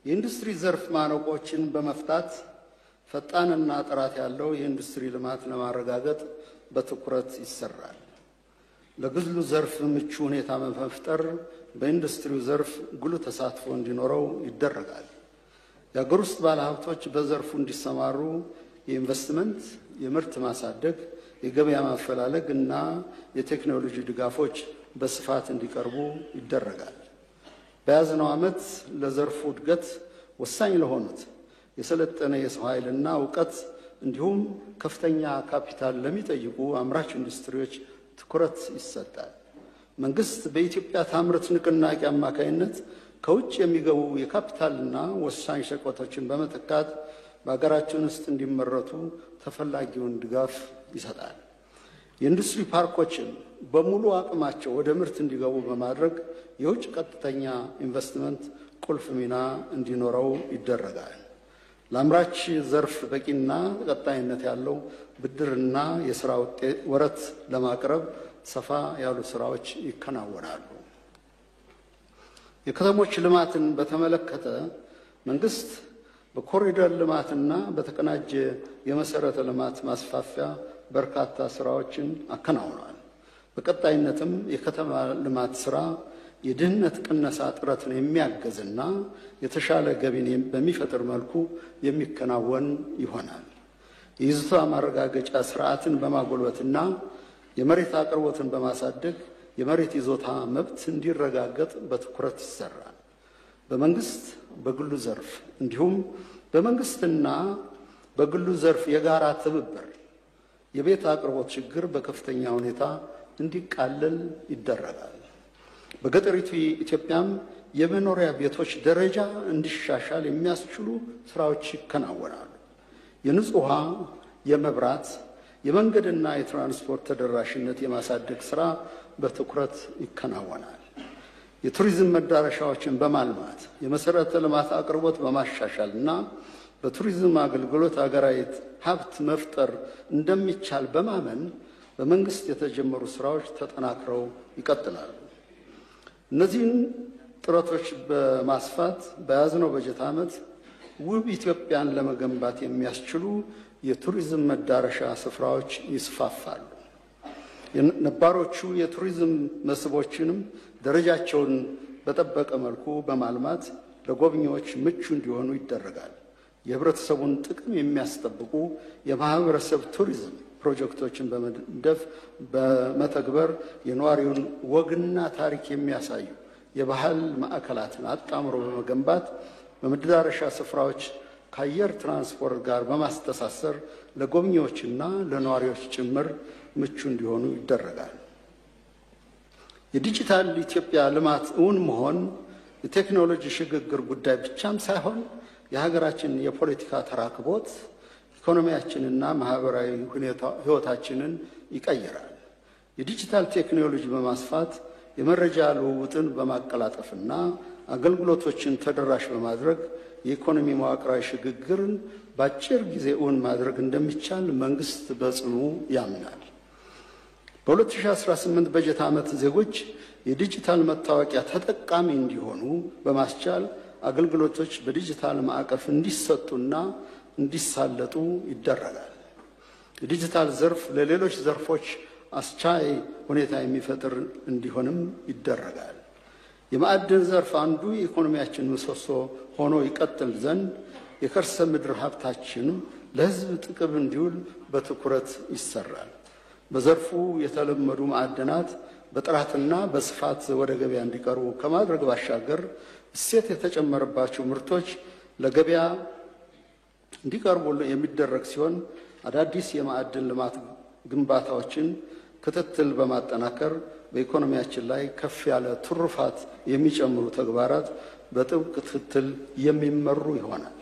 የኢንዱስትሪ ዘርፍ ማነቆችን በመፍታት ፈጣንና ጥራት ያለው የኢንዱስትሪ ልማት ለማረጋገጥ በትኩረት ይሰራል። ለግሉ ዘርፍ ምቹ ሁኔታ በመፍጠር በኢንዱስትሪው ዘርፍ ጉልህ ተሳትፎ እንዲኖረው ይደረጋል። የአገር ውስጥ ባለሀብቶች በዘርፉ እንዲሰማሩ የኢንቨስትመንት፣ የምርት ማሳደግ፣ የገበያ ማፈላለግ እና የቴክኖሎጂ ድጋፎች በስፋት እንዲቀርቡ ይደረጋል። በያዝነው ዓመት ለዘርፉ እድገት ወሳኝ ለሆኑት የሰለጠነ የሰው ኃይልና እውቀት እንዲሁም ከፍተኛ ካፒታል ለሚጠይቁ አምራች ኢንዱስትሪዎች ትኩረት ይሰጣል። መንግስት በኢትዮጵያ ታምርት ንቅናቄ አማካይነት ከውጭ የሚገቡ የካፒታልና ወሳኝ ሸቀጦችን በመተካት በሀገራችን ውስጥ እንዲመረቱ ተፈላጊውን ድጋፍ ይሰጣል። የኢንዱስትሪ ፓርኮችን በሙሉ አቅማቸው ወደ ምርት እንዲገቡ በማድረግ የውጭ ቀጥተኛ ኢንቨስትመንት ቁልፍ ሚና እንዲኖረው ይደረጋል። ለአምራች ዘርፍ በቂና ቀጣይነት ያለው ብድርና የሥራ ወረት ለማቅረብ ሰፋ ያሉ ስራዎች ይከናወናሉ። የከተሞች ልማትን በተመለከተ መንግስት በኮሪደር ልማትና በተቀናጀ የመሰረተ ልማት ማስፋፊያ በርካታ ስራዎችን አከናውኗል። በቀጣይነትም የከተማ ልማት ስራ የድህነት ቅነሳ ጥረትን የሚያገዝና የተሻለ ገቢን በሚፈጥር መልኩ የሚከናወን ይሆናል። የይዞታ ማረጋገጫ ስርዓትን በማጎልበትና የመሬት አቅርቦትን በማሳደግ የመሬት ይዞታ መብት እንዲረጋገጥ በትኩረት ይሰራል። በመንግስት በግሉ ዘርፍ እንዲሁም በመንግስትና በግሉ ዘርፍ የጋራ ትብብር የቤት አቅርቦት ችግር በከፍተኛ ሁኔታ እንዲቃለል ይደረጋል። በገጠሪቱ ኢትዮጵያም የመኖሪያ ቤቶች ደረጃ እንዲሻሻል የሚያስችሉ ስራዎች ይከናወናሉ። የንጹህ ውሃ፣ የመብራት፣ የመንገድና የትራንስፖርት ተደራሽነት የማሳደግ ስራ በትኩረት ይከናወናል። የቱሪዝም መዳረሻዎችን በማልማት የመሰረተ ልማት አቅርቦት በማሻሻልና በቱሪዝም አገልግሎት ሀገራዊ ሀብት መፍጠር እንደሚቻል በማመን በመንግስት የተጀመሩ ስራዎች ተጠናክረው ይቀጥላሉ። እነዚህን ጥረቶች በማስፋት በያዝነው በጀት ዓመት ውብ ኢትዮጵያን ለመገንባት የሚያስችሉ የቱሪዝም መዳረሻ ስፍራዎች ይስፋፋሉ። ነባሮቹ የቱሪዝም መስህቦችንም ደረጃቸውን በጠበቀ መልኩ በማልማት ለጎብኚዎች ምቹ እንዲሆኑ ይደረጋል። የህብረተሰቡን ጥቅም የሚያስጠብቁ የማህበረሰብ ቱሪዝም ፕሮጀክቶችን በመንደፍ በመተግበር የነዋሪውን ወግና ታሪክ የሚያሳዩ የባህል ማዕከላትን አጣምሮ በመገንባት በመዳረሻ ስፍራዎች ከአየር ትራንስፖርት ጋር በማስተሳሰር ለጎብኚዎችና ለነዋሪዎች ጭምር ምቹ እንዲሆኑ ይደረጋል። የዲጂታል ኢትዮጵያ ልማት እውን መሆን የቴክኖሎጂ ሽግግር ጉዳይ ብቻም ሳይሆን የሀገራችን የፖለቲካ ተራክቦት ኢኮኖሚያችንና ማህበራዊ ህይወታችንን ይቀይራል። የዲጂታል ቴክኖሎጂ በማስፋት የመረጃ ልውውጥን በማቀላጠፍና አገልግሎቶችን ተደራሽ በማድረግ የኢኮኖሚ መዋቅራዊ ሽግግርን በአጭር ጊዜ እውን ማድረግ እንደሚቻል መንግስት በጽኑ ያምናል። በ2018 በጀት ዓመት ዜጎች የዲጂታል መታወቂያ ተጠቃሚ እንዲሆኑ በማስቻል አገልግሎቶች በዲጂታል ማዕቀፍ እንዲሰጡና እንዲሳለጡ ይደረጋል። የዲጂታል ዘርፍ ለሌሎች ዘርፎች አስቻይ ሁኔታ የሚፈጥር እንዲሆንም ይደረጋል። የማዕድን ዘርፍ አንዱ የኢኮኖሚያችን ምሰሶ ሆኖ ይቀጥል ዘንድ የከርሰ ምድር ሀብታችን ለሕዝብ ጥቅም እንዲውል በትኩረት ይሰራል። በዘርፉ የተለመዱ ማዕድናት በጥራትና በስፋት ወደ ገበያ እንዲቀርቡ ከማድረግ ባሻገር እሴት የተጨመረባቸው ምርቶች ለገበያ እንዲቀርቡ የሚደረግ ሲሆን አዳዲስ የማዕድን ልማት ግንባታዎችን ክትትል በማጠናከር በኢኮኖሚያችን ላይ ከፍ ያለ ትሩፋት የሚጨምሩ ተግባራት በጥብቅ ክትትል የሚመሩ ይሆናል።